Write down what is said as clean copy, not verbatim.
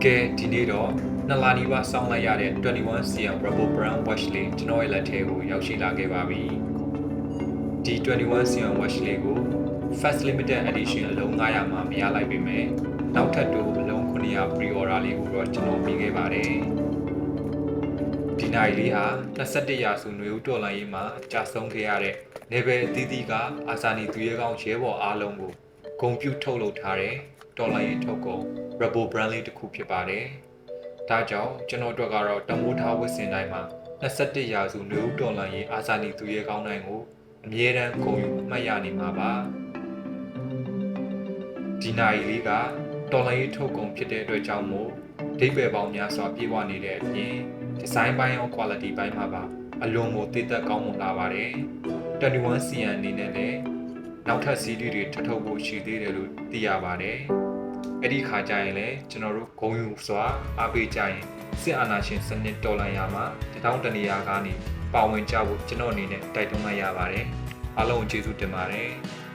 ကဲဒီနေ့တော့နှစ်လနီးပါးစောင်းလိုက်ရတဲ့ 21cm Rubber Brand watch လေးကျွန်တော်ရဲ့လက်ထဲကိုရောက်ရှိလာခဲ့ပါပြီဒီ 21cm watch လေးကို Fast Limited Edition အလုံး900မှာမရလိုက်ပေမဲ့နောက်ထပ်တော့အလုံး900 pre-order လေးကိုတော့ကျွန်တော်ပြီးခဲ့ပါတယ်ဒီနိုင်လေးဟာ21ရာစုຫນွေဦးတော်လိုင်းရေးမှာကြာဆုံးခဲ့ရတဲ့ level အသီးသီးကအာဇာနည်သူရဲကောင်းရဲဘော်အားလုံးကိုဂုဏ်ပြုထုတ်လုပ်ထားတဲ့တော်လိုင်းရေးထုတ်ကုန် Rubber Brand လေးတစ်ခုဖြစ်ပါတယ်။ဒါကြောင့်ကျွန်တော်တို့ကတော့တမိုးထားဝတ်ဆင်တိုင်းမှာ21ရာစုຫນွေဦးတော်လိုင်းရေးအာဇာနည်သူရဲကောင်းတိုင်းကိုအမြဲတမ်းဂုဏ်ယူအမှတ်ရနေမှာပါ။ဒီနိုင်လေးကတော်လိုင်းရေးထုတ်ကုန်ဖြစ်တဲ့အတွက်ကြောင့်မို့ဒိဗ္ဗေပေါင်းများစွာပြည့်ဝနေတဲ့အပြင်ဒီဇိုင်းပိုင်းရော quality ပိုင်းမှာပါအလွန်ကိုတည်သက်ကောင်းမွန်လာပါတယ်။ 21cm အနေနဲ့လည်းနောက်ထပ် CD တွေထပ်ထုတ်ဖို့ရှိသေးတယ်လို့သိရပါတယ်။အဲ့ဒီခါကျရင်လည်းကျွန်တော်တို့ဂုံယူစွာအားပေးကြရင်စစ်အာဏာရှင်စနစ်တော်လှန်ရာမှာတောင်းတနေရာကနေပါဝင်ကြဖို့ကျွန်တော်အနေနဲ့တိုက်တွန်းလိုက်ရပါတယ်။အားလုံးကျေးဇူးတင်ပါတယ်။